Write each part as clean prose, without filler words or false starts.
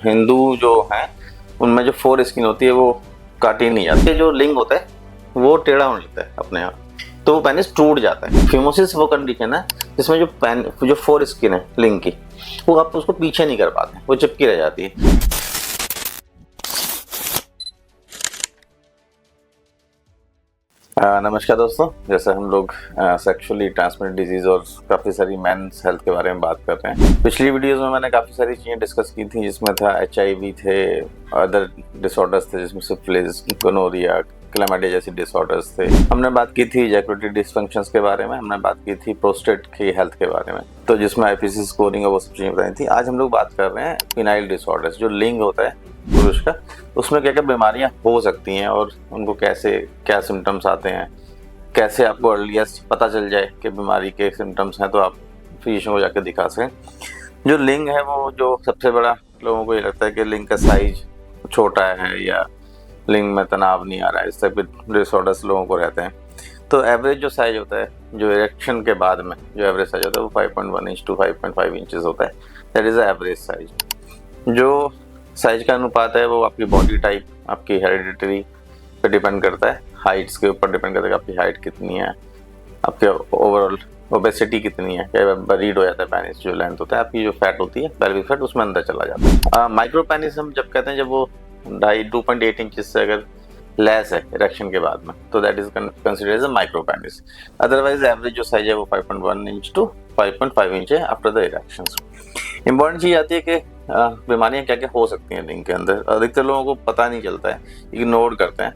हिंदू जो हैं उनमें जो फोर स्किन होती है वो काटी नहीं जाती है। जो लिंग होता है वो टेढ़ा होने लगता है अपने आप, तो वो पेनिस टूट जाता है। फिमोसिस वो कंडीशन है जिसमें जो फोर स्किन है लिंग की, वो आप उसको पीछे नहीं कर पाते, वो चिपकी रह जाती है। नमस्कार दोस्तों, जैसे हम लोग सेक्सुअली ट्रांसमिटेड डिजीज और काफ़ी सारी मेंस हेल्थ के बारे में बात कर रहे हैं। पिछली वीडियोस में मैंने काफ़ी सारी चीज़ें डिस्कस की थी, जिसमें था HIV थे, अदर डिसऑर्डर्स थे जिसमें सिफिलिस, गोनोरिया, क्लैमिडिया जैसी डिसऑर्डर्स थे। हमने बात की थी इजैकुलेटरी डिसफंक्शंस के बारे में, हमने बात की थी प्रोस्टेट की हेल्थ के बारे में, तो जिसमें IPC स्कोरिंग और वो सब चीज़ें बताई थी। आज हम लोग बात कर रहे हैं फिनाइल डिसऑर्डर्स, जो लिंग होता है पुरुष का, उसमें क्या क्या बीमारियां हो सकती हैं और उनको कैसे क्या सिम्टम्स आते हैं, कैसे आपको अर्लीस्ट पता चल जाए कि बीमारी के सिम्टम्स हैं तो आप फिजिशियन को जाकर दिखा सकें। जो लिंग है वो जो सबसे बड़ा लोगों को ये लगता है कि लिंग का साइज छोटा है या लिंग में तनाव नहीं आ रहा है, इस टाइप के डिसऑर्डर्स लोगों को रहते हैं। तो एवरेज जो साइज होता है, जो इरेक्शन के बाद में जो एवरेज साइज होता है वो 5.1 इंच टू 5.5 इंचेस होता है। That is the average size. जो साइज का अनुपात है वो आपकी बॉडी टाइप, आपकी हेरिडिटरी पे डिपेंड करता है, हाइट्स के ऊपर डिपेंड करता है कि आपकी हाइट कितनी है, आपके ओवरऑल ओबेसिटी कितनी है, क्या बरीड हो जाता है पेनिस, जो लेंथ होता है आपकी, जो फैट होती है पेल्विक फैट, उसमें अंदर चला जाता है। माइक्रो पेनिस हम जब कहते हैं जब वो 2.8 इंचेस से अगर लेस है इरेक्शन के बाद में, तो that is considered as a micro penis. Otherwise average जो साइज है वो 5.1 इंच टू 5.5 इंच है आफ्टर द इरेक्शंस। इंपॉर्टेंट चीज़ आती है कि बीमारियां क्या क्या हो सकती हैं लिंग के अंदर। अधिकतर लोगों को पता नहीं चलता है, इग्नोर करते हैं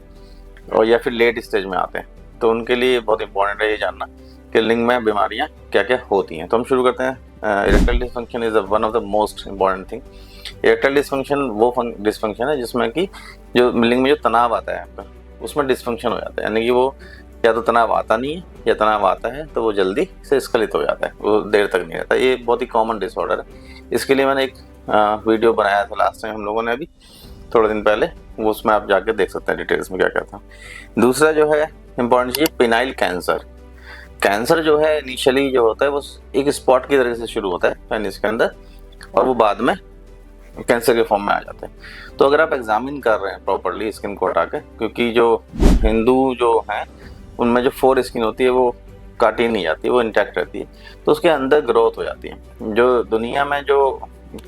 और या फिर लेट स्टेज में आते हैं, तो उनके लिए बहुत इंपॉर्टेंट है ये जानना कि लिंग में बीमारियां क्या क्या होती हैं। तो हम शुरू करते हैं। Erectile dysfunction is one of the most important thing. Erectile dysfunction वो डिसफंक्शन है जिसमें कि जो लिंग में जो तनाव आता है आपका, उसमें डिसफंक्शन हो जाता है, यानी कि वो या तो तनाव आता नहीं है या तनाव आता है तो वो जल्दी से स्खलित हो जाता है, वो देर तक नहीं रहता। ये बहुत ही कॉमन डिसऑर्डर है। इसके लिए मैंने एक वीडियो बनाया था लास्ट टाइम हम लोगों ने, अभी थोड़े दिन पहले, वो उसमें आप जाके देख सकते हैं डिटेल्स में क्या क्या था। दूसरा जो है इंपॉर्टेंट चीज़, पिनाइल कैंसर। कैंसर जो है इनिशियली जो होता है वो एक स्पॉट की तरह से शुरू होता है पेनिस के अंदर और वो बाद में कैंसर के फॉर्म में आ जाते हैं। तो अगर आप एग्जामिन कर रहे हैं प्रॉपरली स्किन को हटा के, क्योंकि जो हिंदू जो हैं उनमें जो फोर स्किन होती है वो काटी नहीं जाती, वो इंटैक्ट रहती है, तो उसके अंदर ग्रोथ हो जाती है। जो दुनिया में जो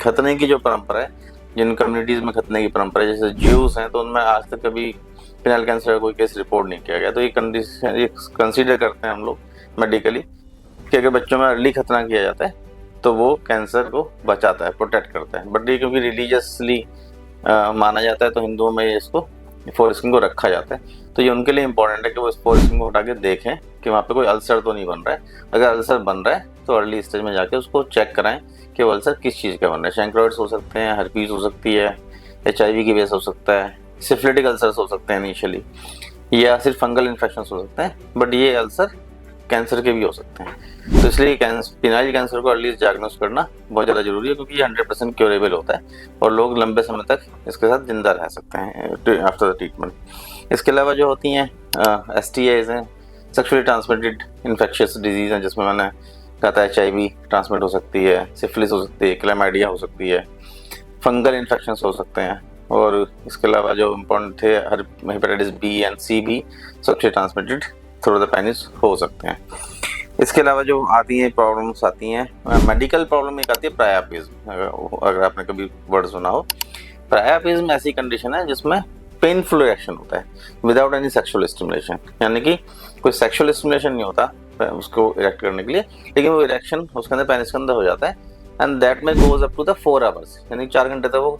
खतने की जो परंपरा है, जिन कम्युनिटीज़ में खतने की परंपरा है, जैसे ज्यूस हैं, तो उनमें आज तक कभी फिनाइल कैंसर का कोई केस रिपोर्ट नहीं किया गया। तो ये कंडीशन ये कंसीडर करते हैं हम लोग मेडिकली कि अगर बच्चों में अर्ली खतना किया जाता है तो वो कैंसर को बचाता है, प्रोटेक्ट करता है। बट ये क्योंकि रिलीजियसली माना जाता है तो हिंदुओं में इसको फोर स्किन को रखा जाता है। तो ये उनके लिए इंपॉर्टेंट है कि वो इस फोर स्किन को उठा के देखें कि वहाँ पे कोई अल्सर तो नहीं बन रहा है। अगर अल्सर बन रहा है तो अर्ली स्टेज में जाके उसको चेक कराएं कि वो अल्सर किस चीज़ का बन रहा है। शैंक्रोइड्स हो सकते हैं, हर्पीज हो सकती है, HIV की वजह से हो सकता है, सिफिलिटिक अल्सर्स हो सकते हैं इनिशियली, या सिर्फ फंगल इन्फेक्शन हो सकते हैं, बट ये अल्सर कैंसर के भी हो सकते हैं। तो इसलिए पिनाइल कैंसर को अर्लीस्ट डायग्नोस करना बहुत ज़्यादा जरूरी है, क्योंकि ये 100% क्योरेबल होता है और लोग लंबे समय तक इसके साथ जिंदा रह सकते हैं आफ्टर द ट्रीटमेंट। इसके अलावा जो होती हैं STIs हैं, सेक्सुअली ट्रांसमिटेड इन्फेक्शियस डिजीज़ हैं, जिसमें मैंने कहा था HIV ट्रांसमिट हो सकती है, सिफिलिस हो सकती है, क्लैमिडिया हो सकती है, फंगल इन्फेक्शन हो सकते हैं, और इसके अलावा जो इम्पोर्टेंट थे हेपेटाइटिस B एंड C भी sexually transmitted through the penis हो सकते हैं। इसके अलावा जो आती हैं प्रॉब्लम्स आती हैं, मेडिकल प्रॉब्लम एक आती है प्रायापिज्म। अगर आपने कभी वर्ड सुना हो, प्रायापिज्म ऐसी कंडीशन है जिसमें पेनफुल इरेक्शन होता है विदाउट एनी सेक्सुअल स्टिमुलेशन, यानी कि कोई सेक्सुअल स्टिमुलेशन नहीं होता उसको इरेक्ट करने के लिए, लेकिन वो इरेक्शन उसके अंदर पेनिस के अंदर हो जाता है एंड दैट में goes up to the 4 hours, यानी 4 घंटे तक वो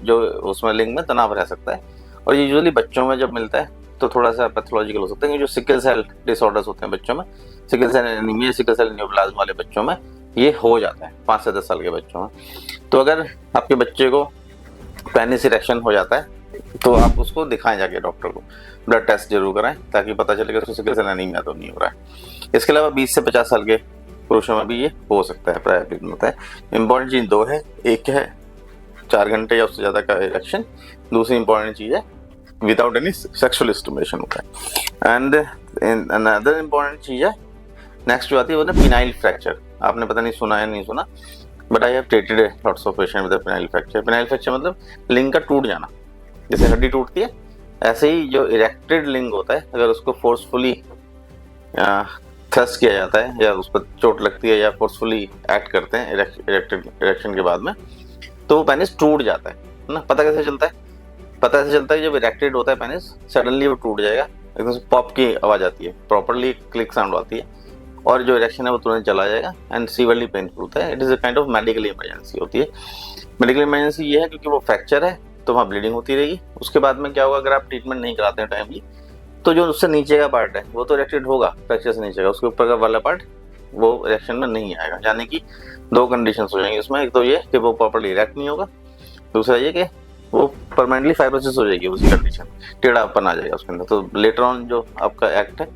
जो उसमें लिंग में तनाव रह सकता है। और ये यूजुअली बच्चों में जब मिलता है तो थोड़ा सा पैथोलॉजिकल हो सकता है, जो सिकल सेल डिसऑर्डर्स होते हैं बच्चों में, sickle cell anemia, sickle cell neoplasm वाले बच्चों में ये हो जाता है 5 से 10 साल के बच्चों में। तो अगर आपके बच्चे को पेनिस इरेक्शन हो जाता है तो आप उसको दिखाएं जाके डॉक्टर को, ब्लड टेस्ट जरूर कराएं ताकि पता चले कि उसको सिकल सेल एनीमिया तो नहीं हो रहा है। इसके अलावा 20 से 50 साल के पुरुषों में भी ये हो सकता है, प्रायापिज्म होता है। इंपॉर्टेंट चीज़ 2 है, एक है 4 घंटे या उससे ज़्यादा का इरेक्शन, दूसरी इंपॉर्टेंट चीज़ है विदाउट एनी सेक्सुअल स्टिमुलेशन होता है। एंड अनदर इंपॉर्टेंट चीज़ है नेक्स्ट जो आती है वो ना पिनाइल फ्रैक्चर। आपने पता नहीं सुना या नहीं सुना, but I have treated lots of patient with penile fracture. Penile fracture मतलब लिंग का टूट जाना, जैसे हड्डी टूटती है ऐसे ही जो इरेक्टेड लिंग होता है, अगर उसको फोर्सफुली थ्रस्ट किया जाता है या उस पर चोट लगती है या फोर्सफुली एक्ट करते हैं इरेक्शन के बाद में, तो वो पेनिस टूट जाता है ना। पता कैसे चलता है? पता ऐसे चलता है जब इरेक्टेड होता है पेनिस, सडनली वो टूट जाएगा, एकदम से पॉप की आवाज आती है, प्रॉपरली क्लिक साउंड आती है और जो इरेक्शन है वो तुरंत चला जाएगा एंड सीवियरली पेनफुल होता है। It is a kind of medical emergency होती है। मेडिकल इमरजेंसी ये है क्योंकि वो फ्रैक्चर है तो वहाँ ब्लीडिंग होती रहेगी। उसके बाद में क्या होगा, अगर आप ट्रीटमेंट नहीं कराते हैं टाइमली, तो जो उससे नीचे का पार्ट है वो तो इरेक्टेड होगा फ्रैक्चर से नीचे का, उसके ऊपर का वाला पार्ट वो इरेक्शन में नहीं आएगा। यानी कि दो कंडीशन हो जाएंगी उसमें, एक तो ये कि वो प्रॉपर्ली इरेक्ट नहीं होगा, दूसरा ये कि वो परमानेंटली फाइब्रोसिस हो जाएगी उसी कंडीशन, टेढ़ापन आ जाएगा उसके अंदर। तो लेटर ऑन जो आपका एक्ट है,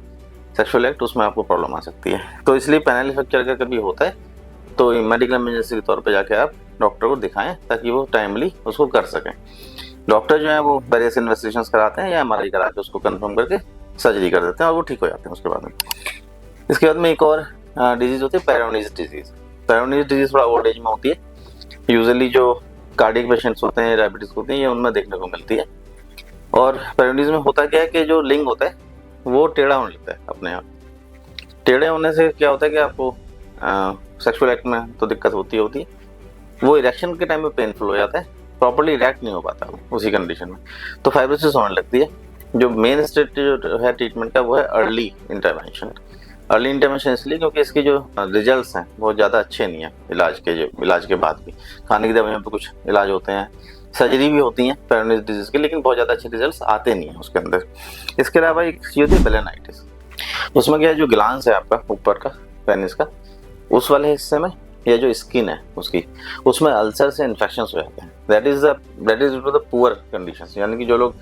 सेक्सुअल एक्ट, उसमें आपको प्रॉब्लम आ सकती है। तो इसलिए पेनाइल फ्रैक्चर अगर कभी होता है तो मेडिकल इमरजेंसी के तौर पे जाके आप डॉक्टर को दिखाएं ताकि वो टाइमली उसको कर सकें। डॉक्टर जो है वो वेरियस इन्वेस्टिगेशंस कराते हैं या एमआरआई करा के उसको कंफर्म करके सर्जरी कर देते हैं और वो ठीक हो जाते हैं उसके बाद में। इसके बाद में एक और डिजीज होती है पेरोनीज डिजीज। पेरोनीज डिजीज थोड़ा ओल्ड एज में होती है, यूजुअली जो कार्डियक पेशेंट्स होते हैं, डायबिटीज होते हैं, ये उनमें देखने को मिलती है। और पेरोनीज में होता क्या है कि जो लिंग होता है वो टेढ़ा होने लगता है अपने आप। टेढ़े होने से क्या होता है कि आपको सेक्सुअल एक्ट में तो दिक्कत होती है, वो इरेक्शन के टाइम में पेनफुल हो जाता है, प्रॉपर्ली इरेक्ट नहीं हो पाता वो उसी कंडीशन में, तो फाइब्रोसिस होने लगती है। जो मेन स्टेज जो है ट्रीटमेंट का वो है अर्ली इंटरवेंशन। अर्ली इंटरवेंशन इसलिए क्योंकि इसके जो रिजल्ट्स हैं बहुत ज़्यादा अच्छे नहीं हैं इलाज के बाद भी। खाने की दवाइयों पे कुछ इलाज होते हैं, सर्जरी भी होती हैं पेरोनीज डिजीज के, लेकिन बहुत ज़्यादा अच्छे रिजल्ट्स आते नहीं हैं उसके अंदर। इसके अलावा एक चीज़ होती है बेलेनाइटिस। उसमें क्या है, जो ग्लांस है आपका ऊपर का पेनिस का, उस वाले हिस्से में या जो स्किन है उसकी, उसमें अल्सर से इन्फेक्शंस हो जाते हैं। That is the poor conditions. यानी कि जो लोग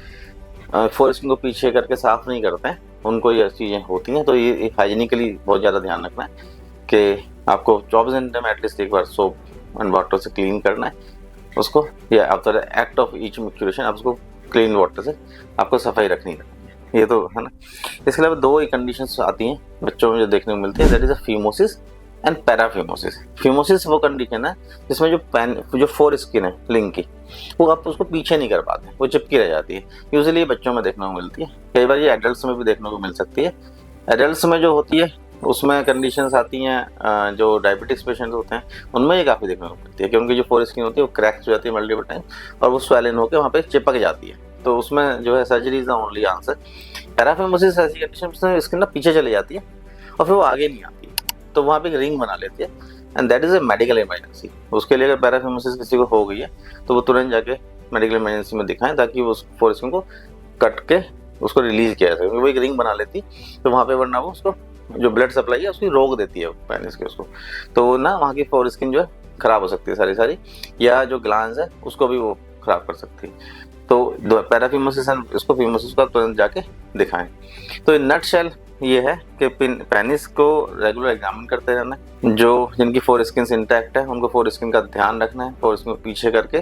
फोरस्किन को पीछे करके साफ नहीं करते हैं उनको ये चीज़ें होती हैं। तो ये हाइजीनिकली बहुत ज़्यादा ध्यान रखना है कि आपको 24 घंटे में एटलीस्ट एक बार सोप एंड वाटर से क्लीन करना है उसको, या आफ्टर एक्ट ऑफ ईच मैक्यूरेशन आप उसको क्लीन वाटर से आपको सफाई रखनी है, ये तो है ना। इसके अलावा दो ही कंडीशंस आती हैं बच्चों में जो देखने को मिलती है, that is a phimosis and paraphimosis. Phimosis वो कंडीशन है जिसमें जो फोर स्किन है लिंग की, वो आप उसको पीछे नहीं कर पाते, वो चिपकी रह जाती है। यूजुअली बच्चों में देखने को मिलती है, कई बार ये एडल्ट्स में भी देखने को मिल सकती है। एडल्ट्स में जो होती है उसमें कंडीशंस आती हैं, जो डायबिटिक्स पेशेंट्स होते हैं उनमें ये काफ़ी देखने को मिलती है कि उनकी जो फोर स्किन होती है वो क्रैक्स हो जाती है मल्टीपल टाइम और वो स्वेलन होकर वहाँ पे चिपक जाती है। तो उसमें जो है surgery is the only answer. Paraphimosis ऐसी कंडीशन में स्किन ना पीछे चली जाती है और फिर वो आगे नहीं आती, तो वहाँ पे एक रिंग बना लेती है and that is a medical emergency. उसके लिए अगर पैराफीमोसिस किसी को हो गई है तो वो तुरंत जाके मेडिकल इमरजेंसी में दिखाएं ताकि वो उस फोर स्किन को कट के उसको रिलीज किया जा सके। वो एक रिंग बना लेती तो वहाँ पे, वरना वो उसको जो ब्लड सप्लाई है उसकी रोक देती है पेनिस के उसको, तो ना वहाँ की फोर स्किन जो है खराब हो सकती है सारी, या जो ग्लांस है उसको भी वो खराब कर सकती है। तो पैराफीमोसिस एंड इसको फीमोसिस का तुरंत जाके दिखाएं। तो इन नटशेल ये है कि पेनिस को रेगुलर एग्जामिन करते रहना है। जो जिनकी फोर स्किन इंटैक्ट है उनको फोर स्किन का ध्यान रखना है, फोर स्किन को पीछे करके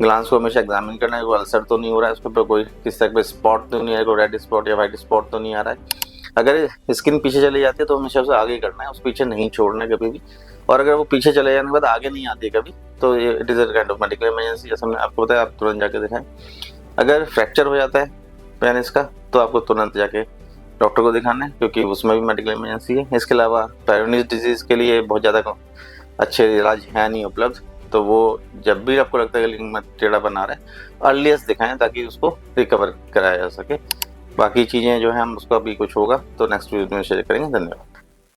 ग्लांस को हमेशा एग्जामिन करना है, कोई अल्सर तो नहीं हो रहा है उसके ऊपर, कोई किस तरह का स्पॉट तो नहीं है, कोई रेड स्पॉट या वाइट स्पॉट तो नहीं आ रहा है। अगर स्किन पीछे चली जाती है तो हमेशा उसे आगे करना है, उस पीछे नहीं छोड़ना है कभी भी। और अगर वो पीछे चले जाने के बाद आगे नहीं आती है कभी, तो ये it is a kind of medical emergency. जैसे हमने आपको बताया, आप तुरंत जाके दिखाएं। अगर फ्रैक्चर हो जाता है पेनिस का तो आपको तुरंत जाके डॉक्टर को दिखाना है क्योंकि उसमें भी मेडिकल इमरजेंसी है। इसके अलावा पेरोनीज डिजीज़ के लिए बहुत ज़्यादा अच्छे इलाज है नहीं उपलब्ध, तो वो जब भी आपको लगता है कि लिंग में टेढ़ा बना रहा है अर्लीस्ट दिखाएं ताकि उसको रिकवर कराया जा सके। बाकी चीज़ें जो है हम उसका भी कुछ होगा तो नेक्स्ट वीडियो में शेयर करेंगे। धन्यवाद।